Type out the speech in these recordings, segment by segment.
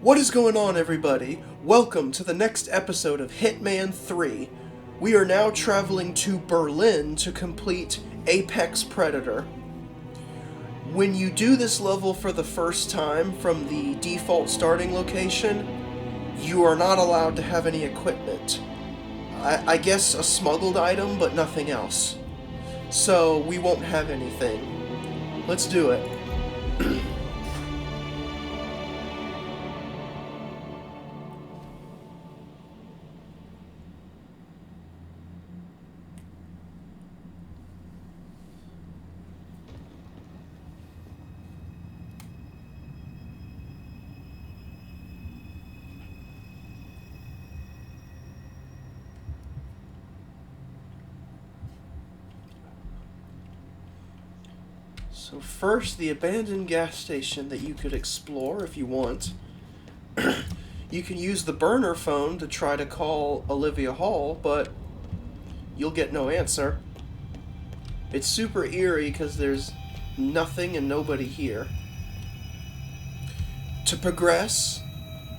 What is going on, everybody? Welcome to the next episode of Hitman 3. We are now traveling to Berlin to complete Apex Predator. When you do this level for the first time from the default starting location, you are not allowed to have any equipment. I guess a smuggled item, but nothing else. So we won't have anything. Let's do it. So first, the abandoned gas station that you could explore if you want. You can use the burner phone to try to call Olivia Hall, but you'll get no answer. It's super eerie because there's nothing and nobody here. To progress,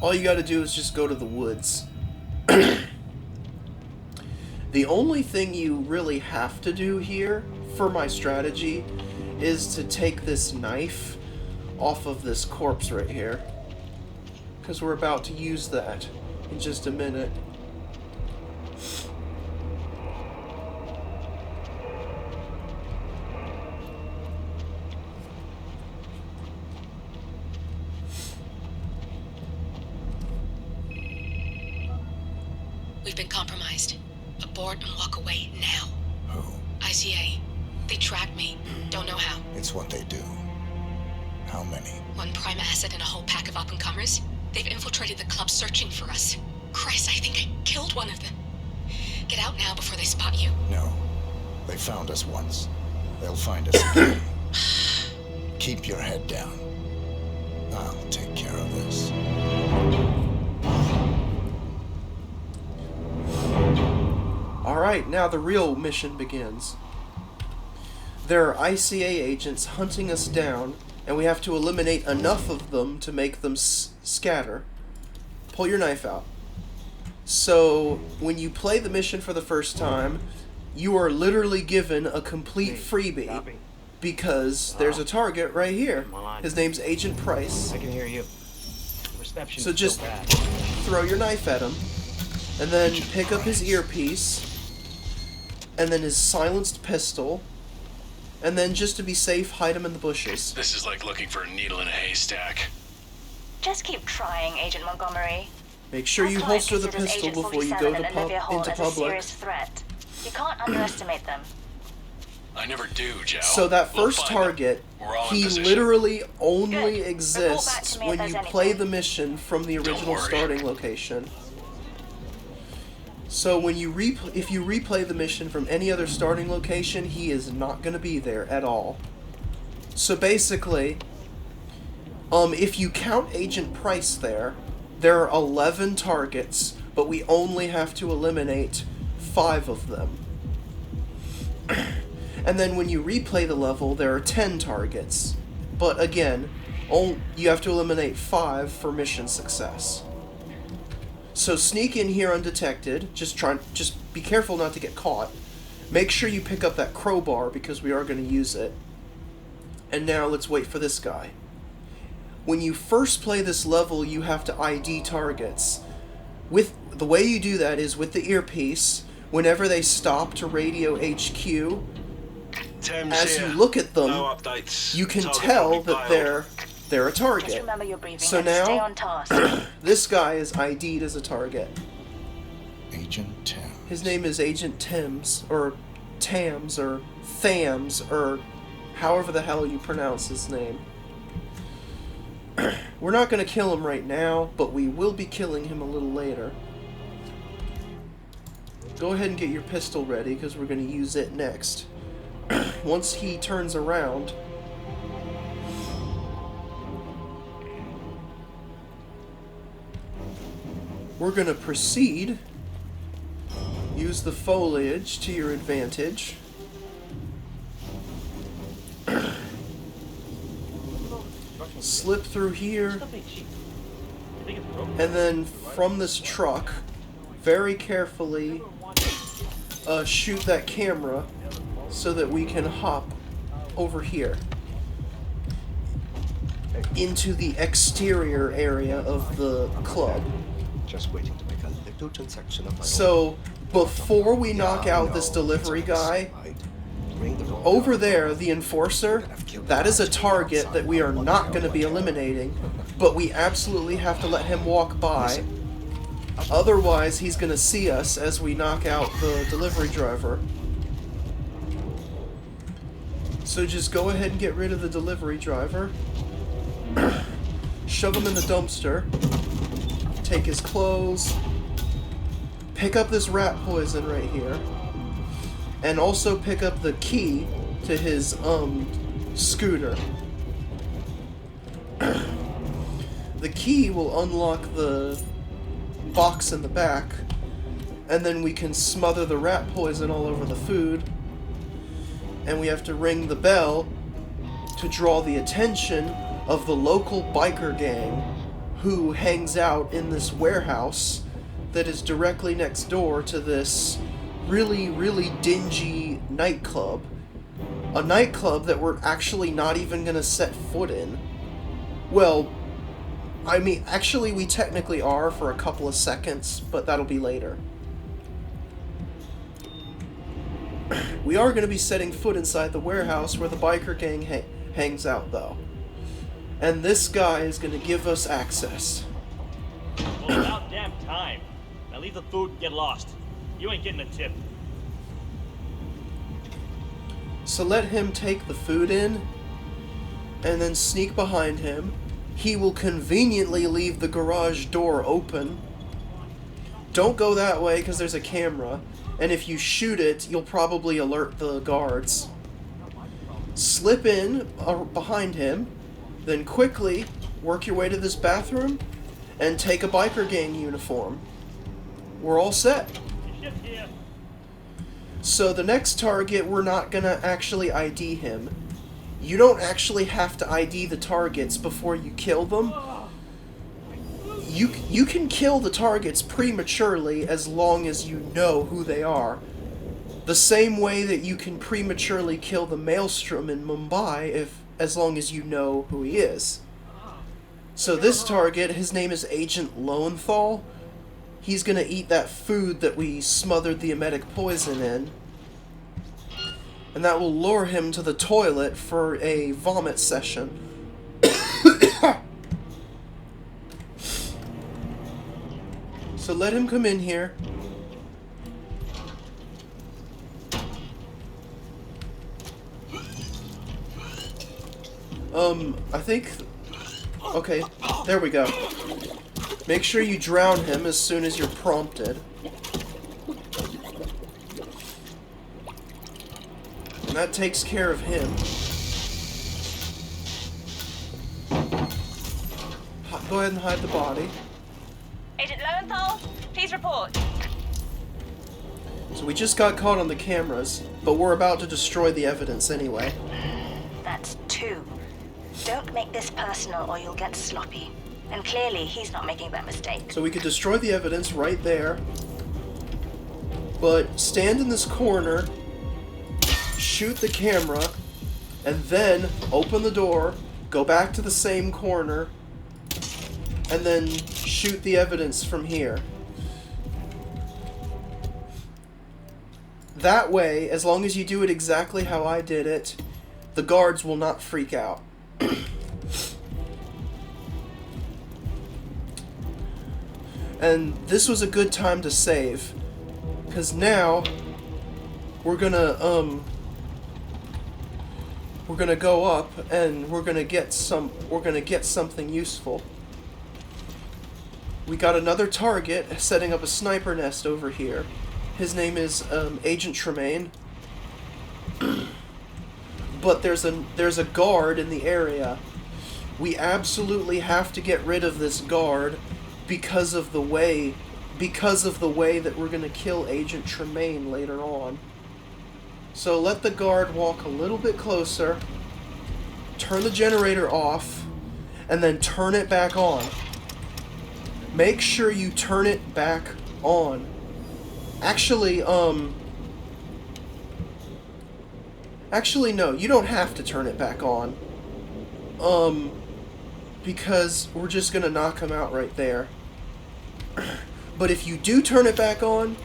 all you gotta do is just go to the woods. The only thing you really have to do here, for my strategy, is to take this knife off of this corpse right here. Because we're about to use that in just a minute. We've been compromised. Abort and walk away now. Who? ICA. They tracked me. Don't know how. It's what they do. How many? One prime asset and a whole pack of up-and-comers. They've infiltrated the club searching for us. Christ, I think I killed one of them. Get out now before they spot you. No. They found us once. They'll find us again. Keep your head down. I'll take care of this. Alright, now the real mission begins. There are ICA agents hunting us down, and we have to eliminate enough of them to make them scatter. Pull your knife out. So, when you play the mission for the first time, you are literally given a complete freebie, because there's a target right here. His name's Agent Price. I can hear you. Reception. So just throw your knife at him, and then pick up his earpiece, and then his silenced pistol, and then just to be safe, hide him in the bushes. This is like looking for a needle in a haystack. Just keep trying, Agent Montgomery. Make sure you holster the pistol before you go to into A public. serious threat. You can't underestimate them. I never do, Joe. So that We'll first find target, them. We're all in he position. literally only Good. Report back exists to me if when there's you play anything. the mission from the original worry. starting location. So when you if you replay the mission from any other starting location, he is not going to be there at all. So basically, if you count Agent Price there are 11 targets, but we only have to eliminate 5 of them. And then when you replay the level, there are 10 targets. But again, you have to eliminate 5 for mission success. So sneak in here undetected. Just be careful not to get caught. Make sure you pick up that crowbar because we are going to use it. And now let's wait for this guy. When you first play this level, you have to ID targets. The way you do that is with the earpiece. Whenever they stop to radio HQ, as you look at them, you can tell that they're a Just target. remember your briefing So and stay now, on task. this guy is ID'd as a target. Agent Tim. His name is Agent Tims, or Tams, or Thams, or however the hell you pronounce his name. We're not going to kill him right now, but we will be killing him a little later. Go ahead and get your pistol ready, because we're going to use it next. Once he turns around, we're going to proceed. Use the foliage to your advantage. Slip through here, think it's broken. And then from this truck, very carefully shoot that camera so that we can hop over here into the exterior area of the club. Just waiting to make a little transaction of my So before we knock out this delivery guy, over there, the enforcer, that is a target that we are not going to be eliminating, but we absolutely have to let him walk by. Otherwise, he's going to see us as we knock out the delivery driver. So just go ahead and get rid of the delivery driver. Shove him in the dumpster. Take his clothes. Pick up this rat poison right here. And also pick up the key to his, scooter. The key will unlock the box in the back, and then we can smother the rat poison all over the food, and we have to ring the bell to draw the attention of the local biker gang who hangs out in this warehouse that is directly next door to this really, really dingy nightclub. A nightclub that we're actually not even gonna set foot in. Well, I mean, actually we technically are for a couple of seconds, but that'll be later. We are going to be setting foot inside the warehouse where the biker gang hangs out, though. And this guy is going to give us access. Well, about damn time. Now leave the food and get lost. You ain't getting a tip. So let him take the food in, and then sneak behind him. He will conveniently leave the garage door open. Don't go that way because there's a camera, and if you shoot it, you'll probably alert the guards. Slip in behind him, then quickly work your way to this bathroom and take a biker gang uniform. We're all set. So the next target, we're not gonna actually ID him. You don't actually have to ID the targets before you kill them. You can kill the targets prematurely as long as you know who they are. The same way that you can prematurely kill the Maelstrom in Mumbai as long as you know who he is. So this target, his name is Agent Lowenthal. He's gonna eat that food that we smothered the emetic poison in. And that will lure him to the toilet for a vomit session. So let him come in here. I think... Okay, there we go. Make sure you drown him as soon as you're prompted. And that takes care of him. Go ahead and hide the body. Agent Lowenthal, please report. So we just got caught on the cameras, but we're about to destroy the evidence anyway. That's two. Don't make this personal or you'll get sloppy. And clearly, he's not making that mistake. So we could destroy the evidence right there. But stand in this corner, shoot the camera, and then open the door, go back to the same corner, and then shoot the evidence from here. That way, as long as you do it exactly how I did it, the guards will not freak out. And this was a good time to save, because now we're gonna go up and we're gonna get something useful. We got another target setting up a sniper nest over here. His name is Agent Tremaine. But there's a guard in the area. We absolutely have to get rid of this guard because of the way that we're gonna kill Agent Tremaine later on. So let the guard walk a little bit closer, turn the generator off, and then turn it back on. make sure you turn it back on. Actually, no, you don't have to turn it back on. Because we're just gonna knock him out right there. But if you do turn it back on,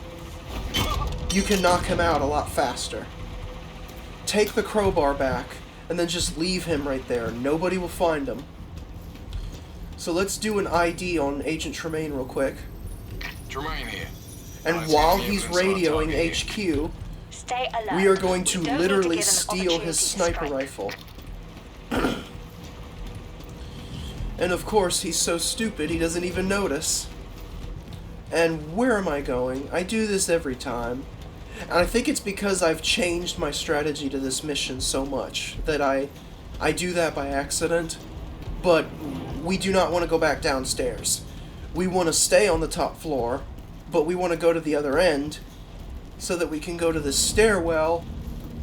you can knock him out a lot faster. Take the crowbar back, and then just leave him right there. Nobody will find him. So let's do an ID on Agent Tremaine real quick. Tremaine here. And Let's while get the he's evidence on radioing target here. HQ, Stay alert. we are going to You don't need literally give him an steal opportunity his to sniper strike. rifle. And of course, he's so stupid he doesn't even notice. And where am I going? I do this every time. And I think it's because I've changed my strategy to this mission so much that I do that by accident. But we do not want to go back downstairs. We want to stay on the top floor, but we want to go to the other end so that we can go to this stairwell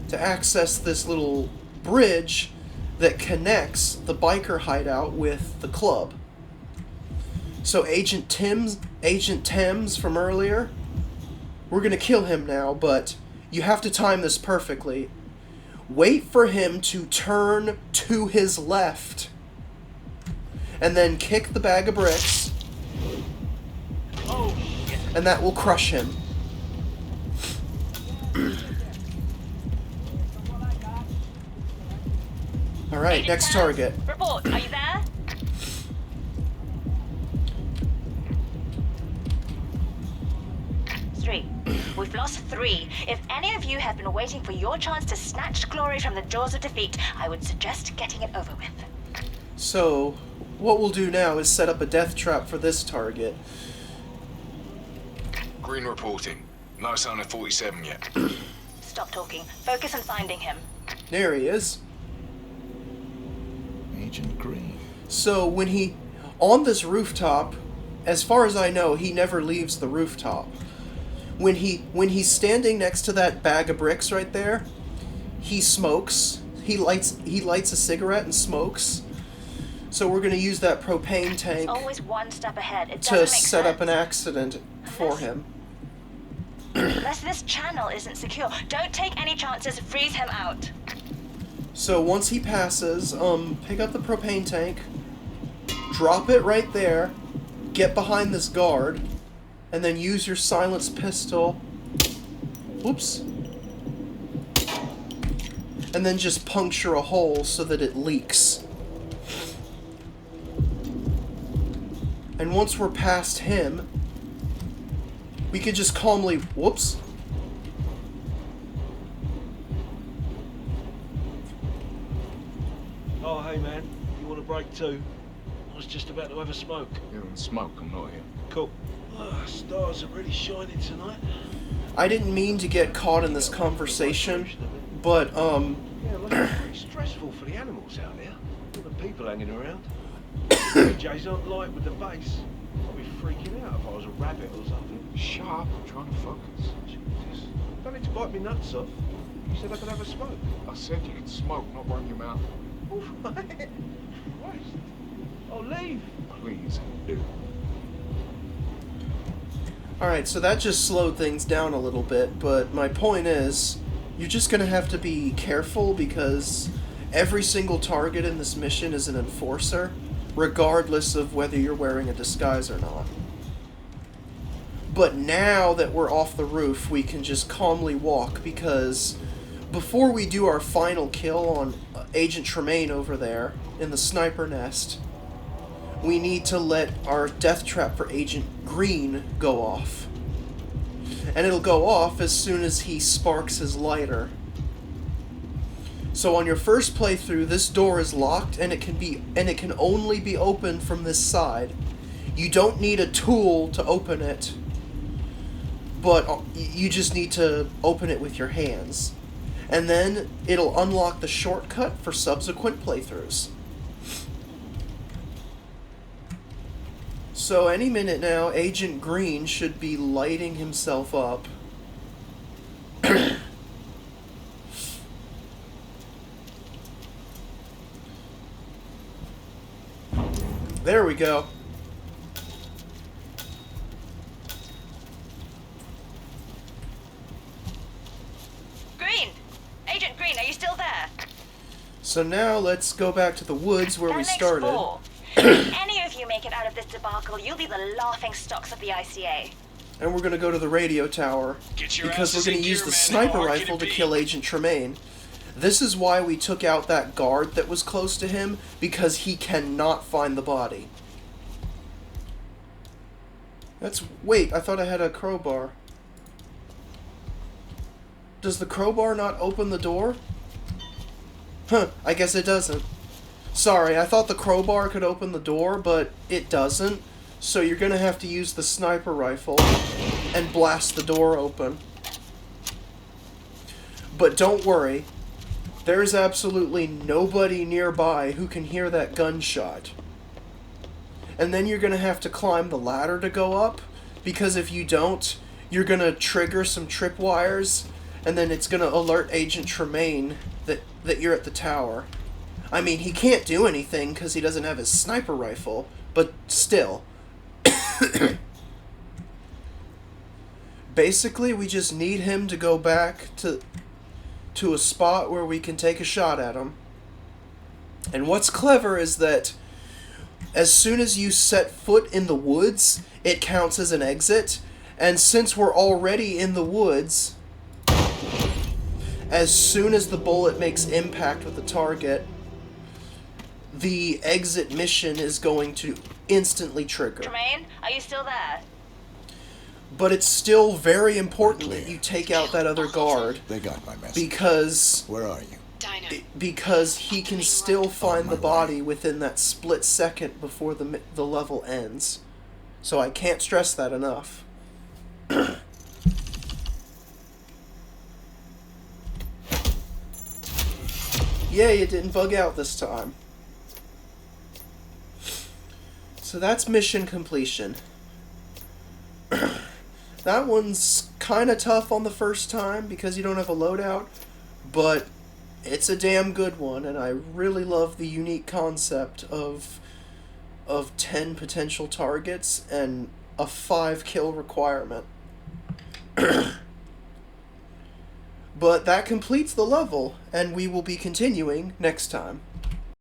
to access this little bridge that connects the biker hideout with the club. So Agent Thames from earlier, we're going to kill him now, but you have to time this perfectly. Wait for him to turn to his left, and then kick the bag of bricks, and that will crush him. Alright, next target. Report, are you there? Three. We've lost 3. If any of you have been waiting for your chance to snatch glory from the jaws of defeat, I would suggest getting it over with. So, what we'll do now is set up a death trap for this target. Green reporting. No sign of 47 yet. Stop talking. Focus on finding him. There he is. Agent Green. So when he, on this rooftop, as far as I know, he never leaves the rooftop. When he's standing next to that bag of bricks right there, he smokes. He lights a cigarette and smokes. So we're going to use that propane tank It's always one step ahead. It to doesn't make set up an sense. accident for him. Unless this channel isn't secure, don't take any chances. Freeze him out. So once he passes, pick up the propane tank, drop it right there, get behind this guard, and then use your silenced pistol. Oops. And then just puncture a hole so that it leaks. And once we're past him, we can just calmly... Whoops. Oh, hey man, you want a break too? I was just about to have a smoke. You're in smoke, I'm not here. Cool. Oh, stars are really shining tonight. I didn't mean to get caught in this conversation, but, Yeah, it must be pretty stressful for the animals out there. All the people hanging around. DJs aren't light with the bass. I'd be freaking out if I was a rabbit or something. Shut up, I'm trying to focus. Jesus. Don't need to bite me nuts off. You said I could have a smoke. I said you could smoke, not run your mouth. All right. Christ. I'll leave. Please do. alright, so that just slowed things down a little bit, but my point is, you're just gonna have to be careful because every single target in this mission is an enforcer, regardless of whether you're wearing a disguise or not. But now that we're off the roof, we can just calmly walk, because before we do our final kill on Agent Tremaine over there in the sniper nest, we need to let our death trap for Agent Green go off. And it'll go off as soon as he sparks his lighter. So on your first playthrough, this door is locked and it can only be opened from this side. You don't need a tool to open it, but you just need to open it with your hands. And then it'll unlock the shortcut for subsequent playthroughs. So any minute now, Agent Green should be lighting himself up. There we go. So now let's go back to the woods where That we makes started. 4. If any of you make it out of this debacle, you'll be the laughing stocks of the ICA. And we're going to go to the radio tower because we're going to use the sniper rifle to kill Agent Tremaine. This is why we took out that guard that was close to him, because he cannot find the body. Wait, I thought I had a crowbar. Does the crowbar not open the door? Huh, I guess it doesn't. Sorry, I thought the crowbar could open the door, but it doesn't. So you're gonna have to use the sniper rifle and blast the door open. But don't worry, there's absolutely nobody nearby who can hear that gunshot. And then you're gonna have to climb the ladder to go up, because if you don't, you're gonna trigger some tripwires, and then it's gonna alert Agent Tremaine that you're at the tower. I mean, he can't do anything because he doesn't have his sniper rifle, but still. Basically, we just need him to go back to a spot where we can take a shot at him. And what's clever is that as soon as you set foot in the woods, it counts as an exit. And since we're already in the woods, as soon as the bullet makes impact with the target, the exit mission is going to instantly trigger. Tremaine, are you still there? But it's still very important that you take out that other guard, They got my message. because Where are you? Dino. he can still find the body within that split second before the level ends. So I can't stress that enough. Yay, it didn't bug out this time. So that's mission completion. That one's kind of tough on the first time because you don't have a loadout, but it's a damn good one, and I really love the unique concept of 10 potential targets and a 5 kill requirement. But that completes the level, and we will be continuing next time.